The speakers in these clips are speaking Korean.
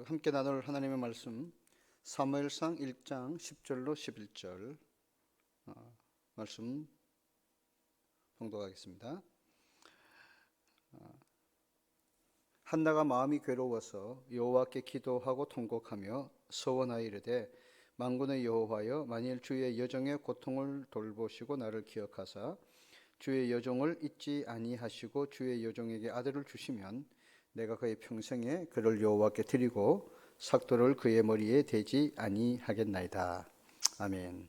함께 나눌 하나님의 말씀 사무엘상 1장 10절로 11절 말씀 봉독하겠습니다. 한나가 마음이 괴로워서 여호와께 기도하고 통곡하며 서원하여 이르되 만군의 여호와여, 만일 주의 여종의 고통을 돌보시고 나를 기억하사 주의 여종을 잊지 아니하시고 주의 여종에게 아들을 주시면 내가 그의 평생에 그를 여호와께 드리고 삭도를 그의 머리에 대지 아니하겠나이다. 아멘.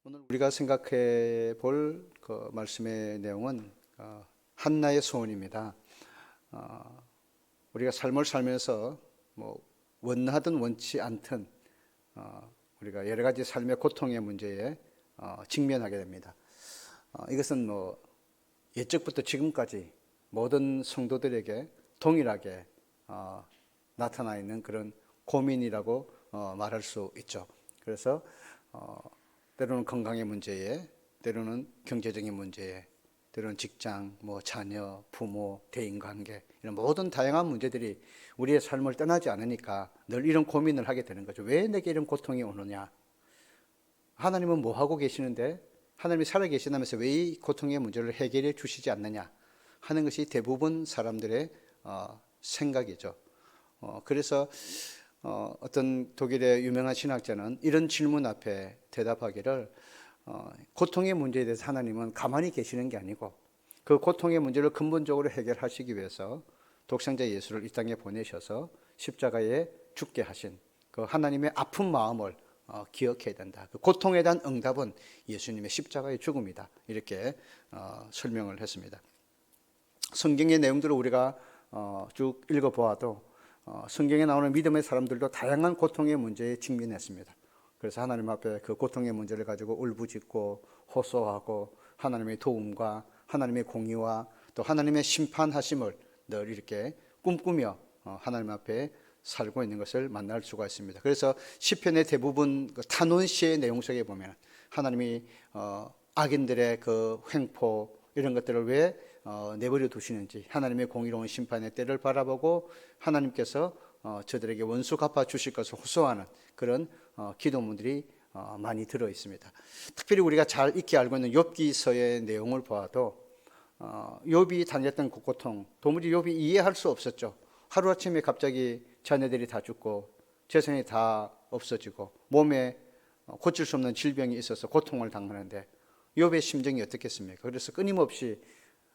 오늘 우리가 생각해 볼 그 말씀의 내용은 한나의 소원입니다. 우리가 삶을 살면서 뭐 원하든 원치 않든 우리가 여러 가지 삶의 고통의 문제에 직면하게 됩니다. 이것은 뭐 옛적부터 지금까지 모든 성도들에게 동일하게 나타나 있는 그런 고민이라고 말할 수 있죠. 그래서 때로는 건강의 문제에, 때로는 경제적인 문제에, 때로는 직장, 뭐 자녀, 부모, 대인관계 이런 모든 다양한 문제들이 우리의 삶을 떠나지 않으니까 늘 이런 고민을 하게 되는 거죠. 왜 내게 이런 고통이 오느냐? 하나님은 뭐 하고 계시는데, 하나님이 살아 계시다면서 왜 이 고통의 문제를 해결해 주시지 않느냐 하는 것이 대부분 사람들의 생각이죠. 그래서 어떤 독일의 유명한 신학자는 이런 질문 앞에 대답하기를 고통의 문제에 대해서 하나님은 가만히 계시는 게 아니고 그 고통의 문제를 근본적으로 해결하시기 위해서 독생자 예수를 이 땅에 보내셔서 십자가에 죽게 하신 그 하나님의 아픈 마음을 기억해야 된다. 그 고통에 대한 응답은 예수님의 십자가의 죽음이다. 이렇게 설명을 했습니다. 성경의 내용들을 우리가 쭉 읽어보아도 성경에 나오는 믿음의 사람들도 다양한 고통의 문제에 직면했습니다. 그래서 하나님 앞에 그 고통의 문제를 가지고 울부짖고 호소하고 하나님의 도움과 하나님의 공의와 또 하나님의 심판하심을 늘 이렇게 꿈꾸며 하나님 앞에 살고 있는 것을 만날 수가 있습니다. 그래서 시편의 대부분 그 탄원시의 내용 속에 보면 하나님이 악인들의 그 횡포 이런 것들을 왜 내버려 두시는지, 하나님의 공의로운 심판의 때를 바라보고 하나님께서 저들에게 원수 갚아 주실 것을 호소하는 그런 기도문들이 많이 들어 있습니다. 특별히 우리가 잘 익히 알고 있는 욥기서의 내용을 보아도 욥이 당했던 그 고통, 도무지 욥이 이해할 수 없었죠. 하루아침에 갑자기 자녀들이 다 죽고 재산이 다 없어지고 몸에 고칠 수 없는 질병이 있어서 고통을 당하는데 욥의 심정이 어떻겠습니까? 그래서 끊임없이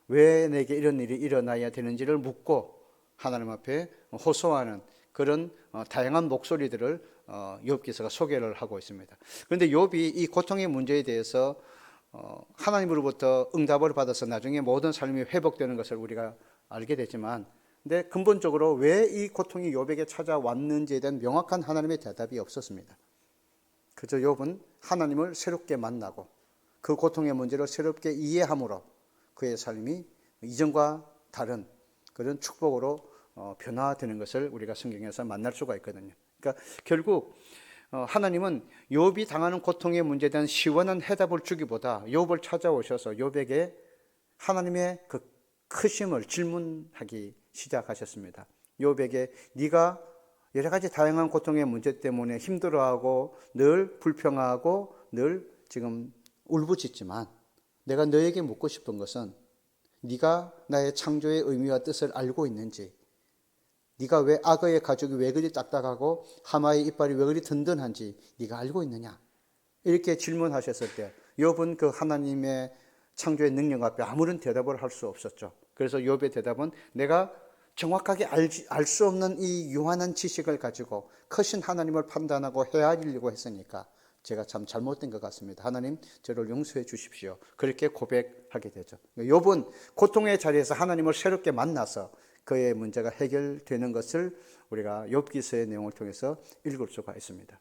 왜 내게 이런 일이 일어나야 되는지를 묻고 하나님 앞에 호소하는 그런 다양한 목소리들을 욥기서가 소개를 하고 있습니다. 그런데 욥이 이 고통의 문제에 대해서 하나님으로부터 응답을 받아서 나중에 모든 삶이 회복되는 것을 우리가 알게 되지만, 근데 근본적으로 왜 이 고통이 욥에게 찾아왔는지에 대한 명확한 하나님의 대답이 없었습니다. 그저 욥은 하나님을 새롭게 만나고 그 고통의 문제를 새롭게 이해함으로 그의 삶이 이전과 다른 그런 축복으로 변화되는 것을 우리가 성경에서 만날 수가 있거든요. 그러니까 결국 하나님은 욥이 당하는 고통의 문제에 대한 시원한 해답을 주기보다 욥을 찾아오셔서 욥에게 하나님의 그 크심을 질문하기 시작하셨습니다. 욥에게 네가 여러 가지 다양한 고통의 문제 때문에 힘들어하고 늘 불평하고 늘 지금 울부짖지만 내가 너에게 묻고 싶은 것은 네가 나의 창조의 의미와 뜻을 알고 있는지, 네가 왜 악어의 가죽이 왜 그리 딱딱하고 하마의 이빨이 왜 그리 든든한지 네가 알고 있느냐? 이렇게 질문하셨을 때 욥은 그 하나님의 창조의 능력 앞에 아무런 대답을 할 수 없었죠. 그래서 욥의 대답은 내가 정확하게 알 수 없는 이 유한한 지식을 가지고 크신 하나님을 판단하고 헤아리려고 했으니까 제가 참 잘못된 것 같습니다. 하나님 저를 용서해 주십시오. 그렇게 고백하게 되죠. 욥은 고통의 자리에서 하나님을 새롭게 만나서 그의 문제가 해결되는 것을 우리가 욥기서의 내용을 통해서 읽을 수가 있습니다.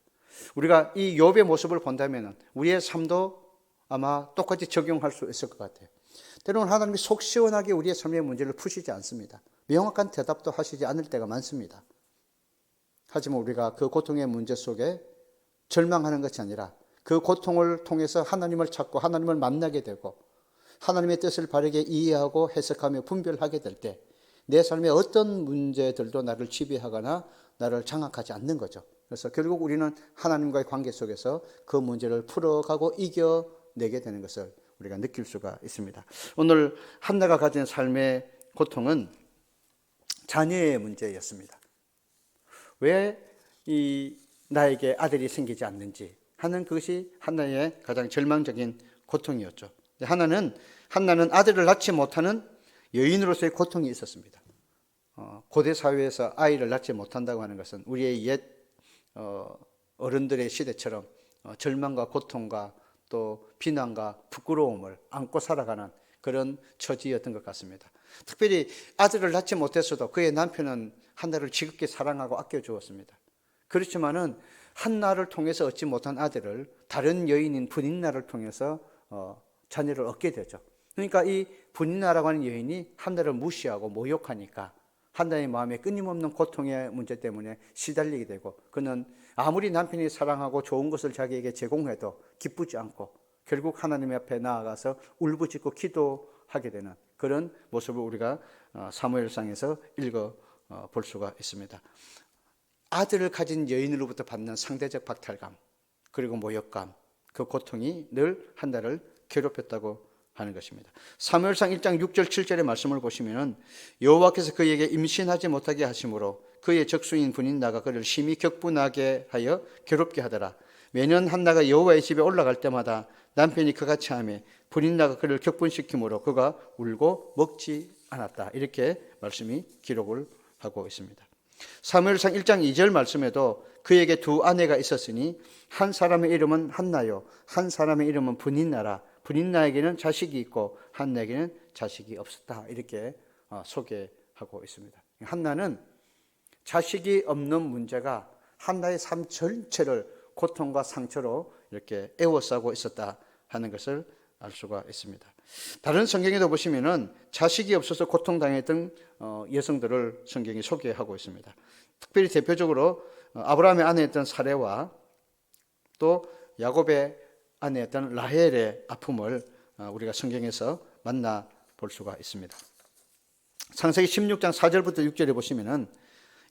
우리가 이 욥의 모습을 본다면 우리의 삶도 아마 똑같이 적용할 수 있을 것 같아요. 때로는 하나님이 속 시원하게 우리의 삶의 문제를 푸시지 않습니다. 명확한 대답도 하시지 않을 때가 많습니다. 하지만 우리가 그 고통의 문제 속에 절망하는 것이 아니라 그 고통을 통해서 하나님을 찾고 하나님을 만나게 되고 하나님의 뜻을 바르게 이해하고 해석하며 분별하게 될 때 내 삶의 어떤 문제들도 나를 지배하거나 나를 장악하지 않는 거죠. 그래서 결국 우리는 하나님과의 관계 속에서 그 문제를 풀어가고 이겨내게 되는 것을 우리가 느낄 수가 있습니다. 오늘 한나가 가진 삶의 고통은 자녀의 문제였습니다. 왜 나에게 아들이 생기지 않는지 하는 그것이 한나의 가장 절망적인 고통이었죠. 한나는 아들을 낳지 못하는 여인으로서의 고통이 있었습니다. 고대 사회에서 아이를 낳지 못한다고 하는 것은 우리의 옛 어른들의 시대처럼 절망과 고통과 또 비난과 부끄러움을 안고 살아가는 그런 처지였던 것 같습니다. 특별히 아들을 낳지 못했어도 그의 남편은 한나를 지극히 사랑하고 아껴주었습니다. 그렇지만은 한나를 통해서 얻지 못한 아들을 다른 여인인 분인나를 통해서 자녀를 얻게 되죠. 그러니까 이 분인나라고 하는 여인이 한나를 무시하고 모욕하니까 한나의 마음에 끊임없는 고통의 문제 때문에 시달리게 되고 그는 아무리 남편이 사랑하고 좋은 것을 자기에게 제공해도 기쁘지 않고 결국 하나님 앞에 나아가서 울부짖고 기도하게 되는 그런 모습을 우리가 사무엘상에서 읽어볼 수가 있습니다. 아들을 가진 여인으로부터 받는 상대적 박탈감 그리고 모욕감, 그 고통이 늘 한나를 괴롭혔다고 하는 것입니다. 사무엘상 1장 6절 7절의 말씀을 보시면 여호와께서 그에게 임신하지 못하게 하심으로 그의 적수인 분인나가 그를 심히 격분하게 하여 괴롭게 하더라. 매년 한나가 여호와의 집에 올라갈 때마다 남편이 그같이 하며 브린나가 그를 격분시키므로 그가 울고 먹지 않았다. 이렇게 말씀이 기록을 하고 있습니다. 사무엘상 1장 2절 말씀에도 그에게 두 아내가 있었으니 한 사람의 이름은 한나요 한 사람의 이름은 브닌나라. 브닌나에게는 자식이 있고 한나에게는 자식이 없었다. 이렇게 소개하고 있습니다. 한나는 자식이 없는 문제가 한나의 삶 전체를 고통과 상처로 이렇게 애워싸고 있었다 하는 것을 알 수가 있습니다. 다른 성경에도 보시면은 자식이 없어서 고통당했던 여성들을 성경이 소개하고 있습니다. 특별히 대표적으로 아브라함의 아내였던 사레와 또 야곱의 아내였던 라헬의 아픔을 우리가 성경에서 만나 볼 수가 있습니다. 창세기 16장 4절부터 6절에 보시면은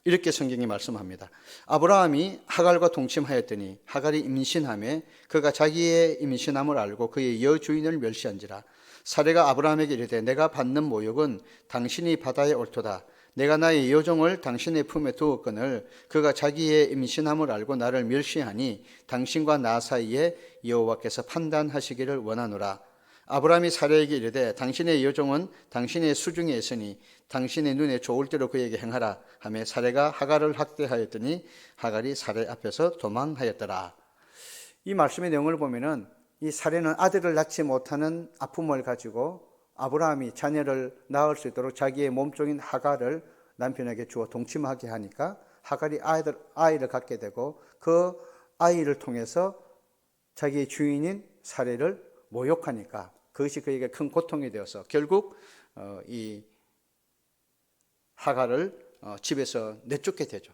이렇게 성경이 말씀합니다. 아브라함이 하갈과 동침하였더니 하갈이 임신하며 그가 자기의 임신함을 알고 그의 여주인을 멸시한지라. 사레가 아브라함에게 이르되 내가 받는 모욕은 당신이 바다에 옳도다. 내가 나의 여종을 당신의 품에 두었거늘 그가 자기의 임신함을 알고 나를 멸시하니 당신과 나 사이에 여호와께서 판단하시기를 원하노라. 아브라함이 사레에게 이르되 당신의 여종은 당신의 수중에 있으니 당신의 눈에 좋을 대로 그에게 행하라 하며 사레가 하갈을 학대하였더니 하갈이 사레 앞에서 도망하였더라. 이 말씀의 내용을 보면은 이 사레는 아들을 낳지 못하는 아픔을 가지고 아브라함이 자녀를 낳을 수 있도록 자기의 몸종인 하갈을 남편에게 주어 동침하게 하니까 하갈이 아이를 갖게 되고 그 아이를 통해서 자기의 주인인 사레를 모욕하니까 그것이 그에게 큰 고통이 되어서 결국 이 하갈을 집에서 내쫓게 되죠.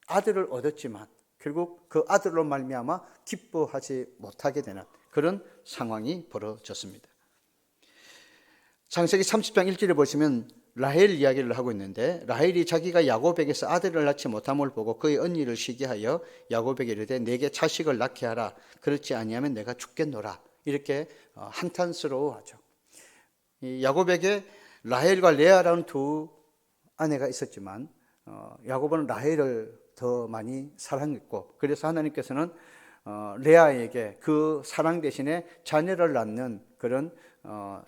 아들을 얻었지만 결국 그 아들로 말미암아 기뻐하지 못하게 되는 그런 상황이 벌어졌습니다. 창세기 30장 1절에 보시면 라헬 이야기를 하고 있는데 라헬이 자기가 야곱에게서 아들을 낳지 못함을 보고 그의 언니를 시기하여 야곱에게 이르되 내게 자식을 낳게 하라. 그렇지 아니하면 내가 죽겠노라. 이렇게 한탄스러워하죠. 야곱에게 라헬과 레아라는 두 아내가 있었지만 야곱은 라헬을 더 많이 사랑했고 그래서 하나님께서는 레아에게 그 사랑 대신에 자녀를 낳는 그런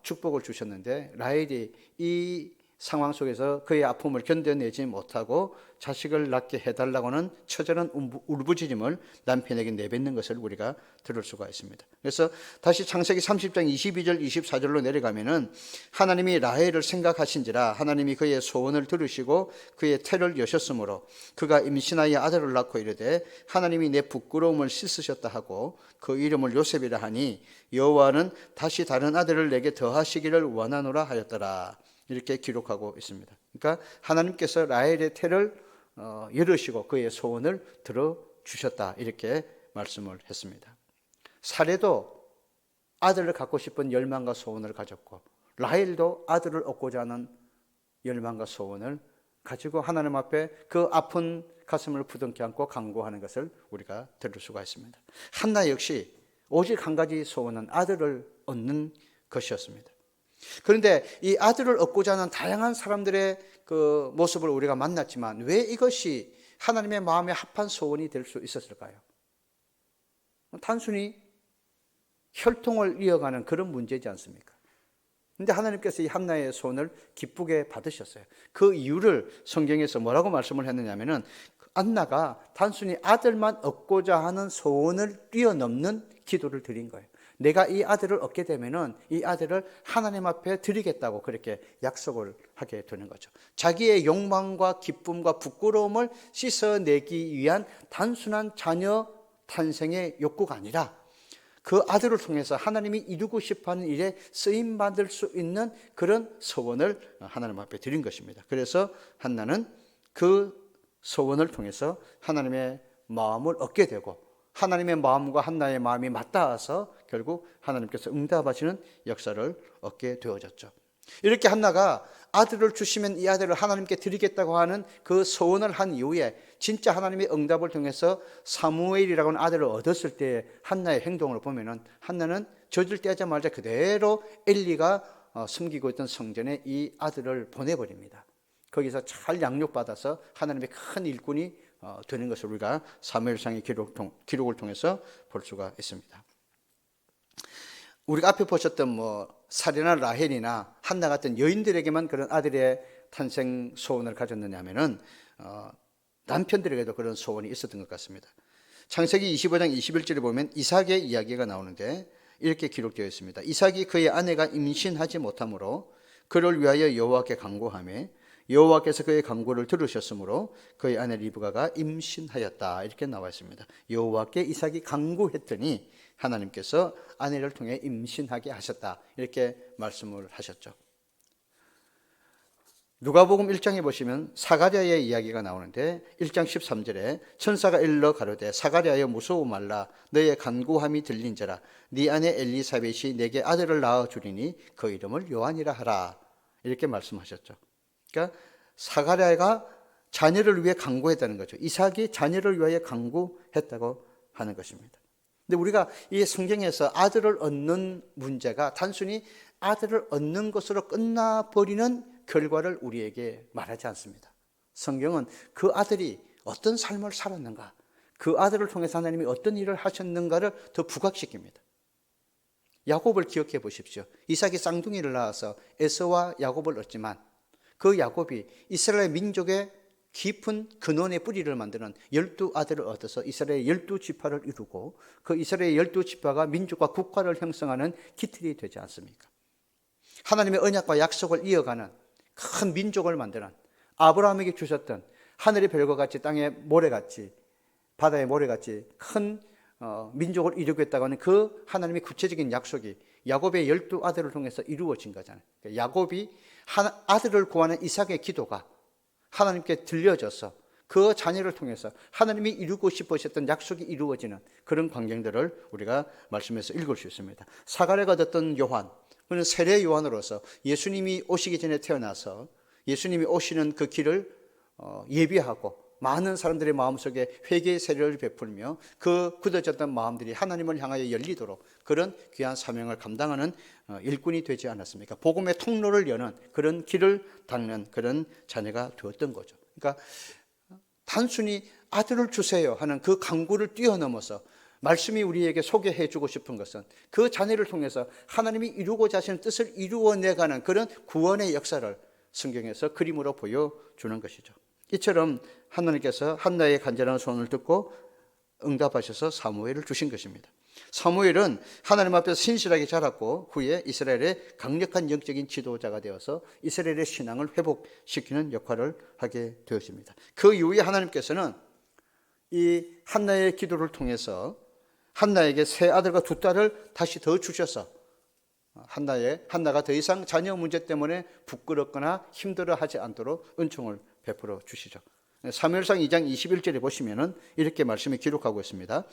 축복을 주셨는데 라헬이 이 상황 속에서 그의 아픔을 견뎌내지 못하고 자식을 낳게 해달라고는 처절한 울부짖음을 남편에게 내뱉는 것을 우리가 들을 수가 있습니다. 그래서 다시 창세기 30장 22절 24절로 내려가면은 하나님이 라헬을 생각하신지라 하나님이 그의 소원을 들으시고 그의 태를 여셨으므로 그가 임신하여 아들을 낳고 이르되 하나님이 내 부끄러움을 씻으셨다 하고 그 이름을 요셉이라 하니 여호와는 다시 다른 아들을 내게 더하시기를 원하노라 하였더라. 이렇게 기록하고 있습니다. 그러니까 하나님께서 라헬의 태를 열으시고 그의 소원을 들어주셨다. 이렇게 말씀을 했습니다. 사레도 아들을 갖고 싶은 열망과 소원을 가졌고 라헬도 아들을 얻고자 하는 열망과 소원을 가지고 하나님 앞에 그 아픈 가슴을 부둥켜 안고 간구하는 것을 우리가 들을 수가 있습니다. 한나 역시 오직 한 가지 소원은 아들을 얻는 것이었습니다. 그런데 이 아들을 얻고자 하는 다양한 사람들의 그 모습을 우리가 만났지만 왜 이것이 하나님의 마음에 합한 소원이 될 수 있었을까요? 단순히 혈통을 이어가는 그런 문제지 않습니까? 그런데 하나님께서 이 한나의 소원을 기쁘게 받으셨어요. 그 이유를 성경에서 뭐라고 말씀을 했느냐면은 한나가 단순히 아들만 얻고자 하는 소원을 뛰어넘는 기도를 드린 거예요. 내가 이 아들을 얻게 되면은 이 아들을 하나님 앞에 드리겠다고 그렇게 약속을 하게 되는 거죠. 자기의 욕망과 기쁨과 부끄러움을 씻어내기 위한 단순한 자녀 탄생의 욕구가 아니라 그 아들을 통해서 하나님이 이루고 싶어하는 일에 쓰임받을 수 있는 그런 소원을 하나님 앞에 드린 것입니다. 그래서 한나는 그 소원을 통해서 하나님의 마음을 얻게 되고 하나님의 마음과 한나의 마음이 맞닿아서 결국 하나님께서 응답하시는 역사를 얻게 되어졌죠. 이렇게 한나가 아들을 주시면 이 아들을 하나님께 드리겠다고 하는 그 소원을 한 이후에 진짜 하나님의 응답을 통해서 사무엘이라고 하는 아들을 얻었을 때 한나의 행동을 보면은 한나는 젖을 떼자마자 그대로 엘리가 숨기고 있던 성전에 이 아들을 보내버립니다. 거기서 잘 양육받아서 하나님의 큰 일꾼이 되는 것을 우리가 사무엘상의 기록을 통해서 볼 수가 있습니다. 우리가 앞에 보셨던 사례나 라헬이나 한나 같은 여인들에게만 그런 아들의 탄생 소원을 가졌느냐 하면은 남편들에게도 그런 소원이 있었던 것 같습니다. 창세기 25장 21절에 보면 이삭의 이야기가 나오는데 이렇게 기록되어 있습니다. 이삭이 그의 아내가 임신하지 못하므로 그를 위하여 여호와께 간구하며 여호와께서 그의 간구를 들으셨으므로 그의 아내 리브가가 임신하였다. 이렇게 나와 있습니다. 여호와께 이삭이 간구했더니 하나님께서 아내를 통해 임신하게 하셨다. 이렇게 말씀을 하셨죠. 누가복음 1장에 보시면 사가랴의 이야기가 나오는데 1장 13절에 천사가 일러 가로되 사가랴여 무서워 말라 너의 간구함이 들린저라 네 아내 엘리사벳이 내게 아들을 낳아 주리니 그 이름을 요한이라 하라. 이렇게 말씀하셨죠. 그러니까 사가랴가 자녀를 위해 간구했다는 거죠. 이삭이 자녀를 위하여 간구했다고 하는 것입니다. 근데 우리가 이 성경에서 아들을 얻는 문제가 단순히 아들을 얻는 것으로 끝나버리는 결과를 우리에게 말하지 않습니다. 성경은 그 아들이 어떤 삶을 살았는가, 그 아들을 통해서 하나님이 어떤 일을 하셨는가를 더 부각시킵니다. 야곱을 기억해 보십시오. 이삭이 쌍둥이를 낳아서 에서와 야곱을 얻지만 그 야곱이 이스라엘 민족의 깊은 근원의 뿌리를 만드는 12아들을 얻어서 이스라엘 12지파를 이루고 그 이스라엘 12지파가 민족과 국가를 형성하는 기틀이 되지 않습니까? 하나님의 언약과 약속을 이어가는 큰 민족을 만드는 아브라함에게 주셨던 하늘의 별과 같이 땅의 모래같이 바다의 모래같이 큰 민족을 이루겠다고 하는 그 하나님의 구체적인 약속이 야곱의 12아들을 통해서 이루어진 거잖아요. 야곱이 아들을 구하는 이삭의 기도가 하나님께 들려져서 그 자녀를 통해서 하나님이 이루고 싶으셨던 약속이 이루어지는 그런 광경들을 우리가 말씀에서 읽을 수 있습니다. 사가랴가 얻었던 요한, 그는 세례 요한으로서 예수님이 오시기 전에 태어나서 예수님이 오시는 그 길을 예비하고 많은 사람들의 마음속에 회개의 세례를 베풀며 그 굳어졌던 마음들이 하나님을 향하여 열리도록 그런 귀한 사명을 감당하는 일꾼이 되지 않았습니까? 복음의 통로를 여는 그런 길을 닦는 그런 자녀가 되었던 거죠. 그러니까 단순히 아들을 주세요 하는 그 간구를 뛰어넘어서 말씀이 우리에게 소개해 주고 싶은 것은 그 자녀를 통해서 하나님이 이루고자 하시는 뜻을 이루어내가는 그런 구원의 역사를 성경에서 그림으로 보여주는 것이죠. 이처럼 하나님께서 한나의 간절한 소원을 듣고 응답하셔서 사무엘을 주신 것입니다. 사무엘은 하나님 앞에서 신실하게 자랐고 후에 이스라엘의 강력한 영적인 지도자가 되어서 이스라엘의 신앙을 회복시키는 역할을 하게 되었습니다. 그 이후에 하나님께서는 이 한나의 기도를 통해서 한나에게 세 아들과 두 딸을 다시 더 주셔서 한나가 더 이상 자녀 문제 때문에 부끄럽거나 힘들어하지 않도록 은총을 베풀어 주시죠. 사무엘상 2장 21절에 보시면은 이렇게 말씀이 기록하고 있습니다.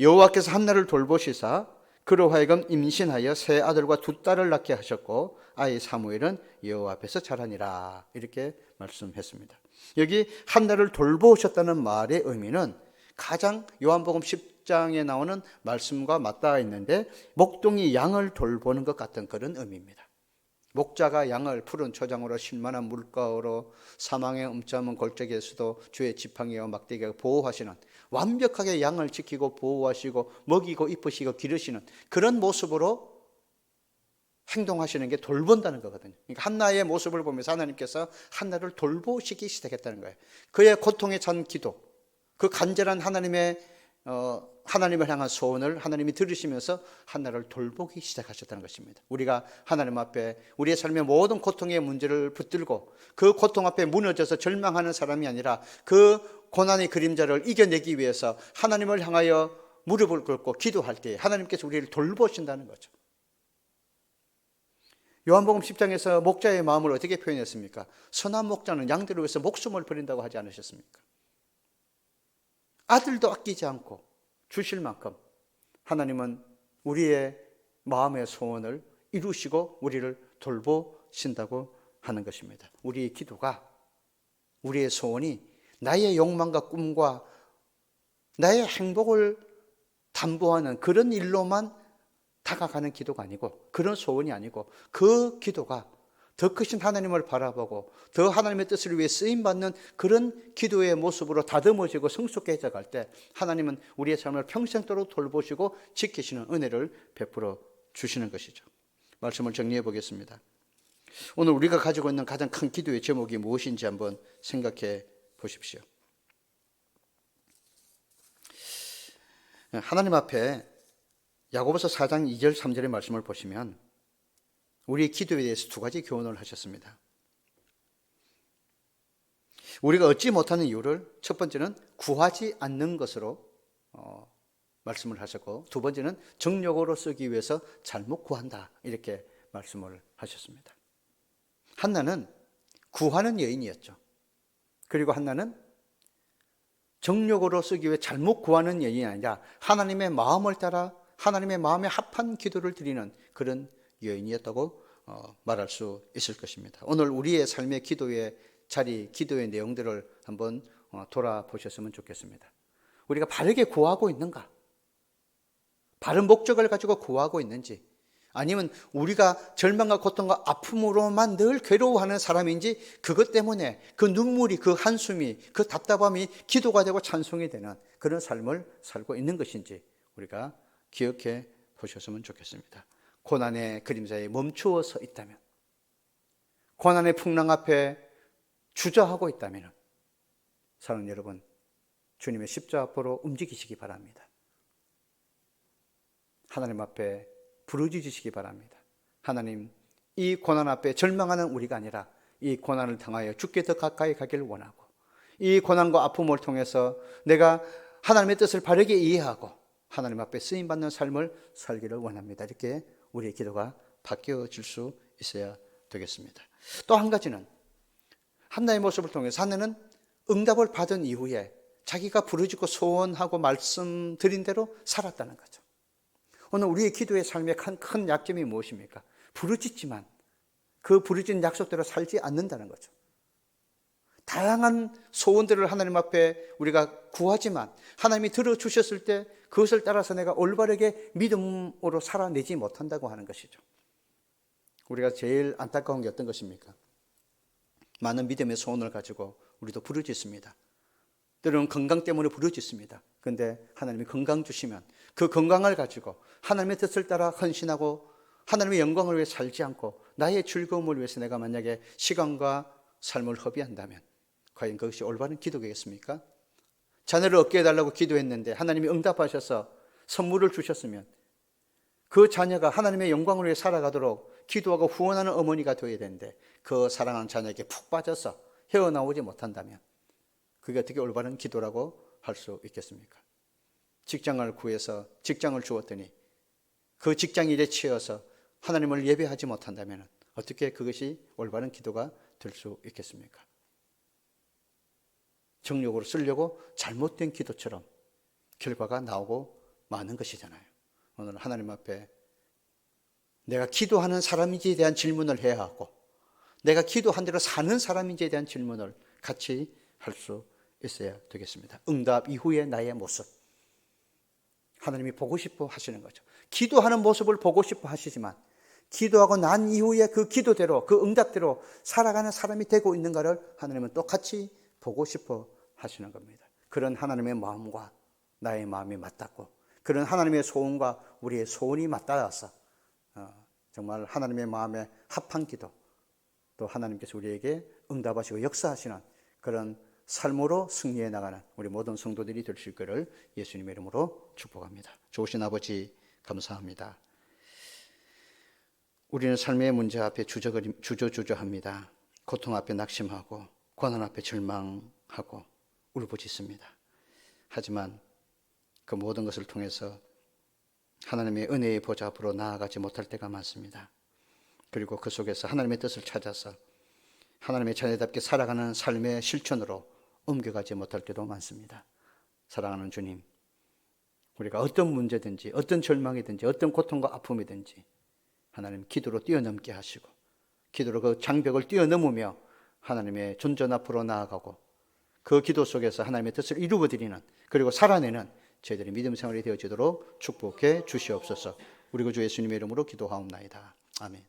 여호와께서 한나를 돌보시사 그로 하여금 임신하여 세 아들과 두 딸을 낳게 하셨고 아이 사무엘은 여호와 앞에서 자라니라. 이렇게 말씀했습니다. 여기 한나를 돌보셨다는 말의 의미는 가장 요한복음 10장에 나오는 말씀과 맞닿아 있는데 목동이 양을 돌보는 것 같은 그런 의미입니다. 목자가 양을 푸른 초장으로 신만한 물가로 사망의 음침한 골짜기에서도 주의 지팡이와 막대기가 보호하시는 완벽하게 양을 지키고 보호하시고 먹이고 입히시고 기르시는 그런 모습으로 행동하시는 게 돌본다는 거거든요. 그러니까 한나의 모습을 보면서 하나님께서 한나를 돌보시기 시작했다는 거예요. 그의 고통에 찬 기도, 그 간절한 하나님을 향한 소원을 하나님이 들으시면서 한나를 돌보기 시작하셨다는 것입니다. 우리가 하나님 앞에 우리의 삶의 모든 고통의 문제를 붙들고 그 고통 앞에 무너져서 절망하는 사람이 아니라 그 고난의 그림자를 이겨내기 위해서 하나님을 향하여 무릎을 꿇고 기도할 때 하나님께서 우리를 돌보신다는 거죠. 요한복음 10장에서 목자의 마음을 어떻게 표현했습니까? 선한 목자는 양들을 위해서 목숨을 버린다고 하지 않으셨습니까? 아들도 아끼지 않고 주실 만큼 하나님은 우리의 마음의 소원을 이루시고 우리를 돌보신다고 하는 것입니다. 우리의 기도가, 우리의 소원이 나의 욕망과 꿈과 나의 행복을 담보하는 그런 일로만 다가가는 기도가 아니고 그런 소원이 아니고 그 기도가 더 크신 하나님을 바라보고 더 하나님의 뜻을 위해 쓰임받는 그런 기도의 모습으로 다듬어지고 성숙해져 갈 때 하나님은 우리의 삶을 평생도록 돌보시고 지키시는 은혜를 베풀어 주시는 것이죠. 말씀을 정리해 보겠습니다. 오늘 우리가 가지고 있는 가장 큰 기도의 제목이 무엇인지 한번 생각해 보십시오. 하나님 앞에 야고보서 4장 2절 3절의 말씀을 보시면 우리의 기도에 대해서 두 가지 교훈을 하셨습니다. 우리가 얻지 못하는 이유를 첫 번째는 구하지 않는 것으로 말씀을 하셨고, 두 번째는 정욕으로 쓰기 위해서 잘못 구한다, 이렇게 말씀을 하셨습니다. 한나는 구하는 여인이었죠. 그리고 한나는 정욕으로 쓰기 위해 잘못 구하는 여인이 아니라 하나님의 마음을 따라 하나님의 마음에 합한 기도를 드리는 그런 여인이었다고 말할 수 있을 것입니다. 오늘 우리의 삶의 기도의 자리, 기도의 내용들을 한번 돌아보셨으면 좋겠습니다. 우리가 바르게 구하고 있는가? 바른 목적을 가지고 구하고 있는지, 아니면 우리가 절망과 고통과 아픔으로만 늘 괴로워하는 사람인지, 그것 때문에 그 눈물이, 그 한숨이, 그 답답함이 기도가 되고 찬송이 되는 그런 삶을 살고 있는 것인지 우리가 기억해 보셨으면 좋겠습니다. 고난의 그림자에 멈추어 서 있다면, 고난의 풍랑 앞에 주저하고 있다면 사랑하는 여러분, 주님의 십자가 앞으로 움직이시기 바랍니다. 하나님 앞에 부르짖으시기 바랍니다. 하나님, 이 고난 앞에 절망하는 우리가 아니라 이 고난을 당하여 주께 더 가까이 가기를 원하고, 이 고난과 아픔을 통해서 내가 하나님의 뜻을 바르게 이해하고 하나님 앞에 쓰임받는 삶을 살기를 원합니다. 이렇게 우리의 기도가 바뀌어질 수 있어야 되겠습니다. 또 한 가지는 한나의 모습을 통해서 한나는 응답을 받은 이후에 자기가 부르짖고 소원하고 말씀드린 대로 살았다는 거죠. 오늘 우리의 기도의 삶의 큰 약점이 무엇입니까? 부르짖지만 그 부르짖은 약속대로 살지 않는다는 거죠. 다양한 소원들을 하나님 앞에 우리가 구하지만 하나님이 들어주셨을 때 그것을 따라서 내가 올바르게 믿음으로 살아내지 못한다고 하는 것이죠. 우리가 제일 안타까운 게 어떤 것입니까? 많은 믿음의 소원을 가지고 우리도 부르짖습니다. 때로는 건강 때문에 부르짖습니다. 그런데 하나님이 건강 주시면 그 건강을 가지고 하나님의 뜻을 따라 헌신하고 하나님의 영광을 위해 살지 않고 나의 즐거움을 위해서 내가 만약에 시간과 삶을 허비한다면 과연 그것이 올바른 기도겠습니까? 자녀를 얻게 해달라고 기도했는데 하나님이 응답하셔서 선물을 주셨으면 그 자녀가 하나님의 영광을 위해 살아가도록 기도하고 후원하는 어머니가 되어야 되는데 그 사랑하는 자녀에게 푹 빠져서 헤어나오지 못한다면 그게 어떻게 올바른 기도라고 할 수 있겠습니까? 직장을 구해서 직장을 주었더니 그 직장 일에 치여서 하나님을 예배하지 못한다면 어떻게 그것이 올바른 기도가 될 수 있겠습니까? 정욕으로 쓰려고 잘못된 기도처럼 결과가 나오고 마는 것이잖아요. 오늘 하나님 앞에 내가 기도하는 사람인지에 대한 질문을 해야 하고 내가 기도한 대로 사는 사람인지에 대한 질문을 같이 할 수 있어야 되겠습니다. 응답 이후의 나의 모습, 하나님이 보고 싶어 하시는 거죠. 기도하는 모습을 보고 싶어 하시지만 기도하고 난 이후에 그 기도대로, 그 응답대로 살아가는 사람이 되고 있는가를 하나님은 똑같이 보고 싶어 하시는 겁니다. 그런 하나님의 마음과 나의 마음이 맞닿고 그런 하나님의 소원과 우리의 소원이 맞닿아서 정말 하나님의 마음에 합한 기도, 또 하나님께서 우리에게 응답하시고 역사하시는 그런 삶으로 승리해 나가는 우리 모든 성도들이 될 수 있기를 예수님의 이름으로 축복합니다. 좋으신 아버지 감사합니다. 우리는 삶의 문제 앞에 주저주저합니다. 고통 앞에 낙심하고 고난 앞에 절망하고 울부짖습니다. 하지만 그 모든 것을 통해서 하나님의 은혜의 보좌 앞으로 나아가지 못할 때가 많습니다. 그리고 그 속에서 하나님의 뜻을 찾아서 하나님의 자녀답게 살아가는 삶의 실천으로 옮겨가지 못할 때도 많습니다. 사랑하는 주님, 우리가 어떤 문제든지 어떤 절망이든지 어떤 고통과 아픔이든지 하나님 기도로 뛰어넘게 하시고 기도로 그 장벽을 뛰어넘으며 하나님의 존전 앞으로 나아가고 그 기도 속에서 하나님의 뜻을 이루어드리는 그리고 살아내는 저희들의 믿음 생활이 되어지도록 축복해 주시옵소서. 우리 구 주 예수님의 이름으로 기도하옵나이다. 아멘.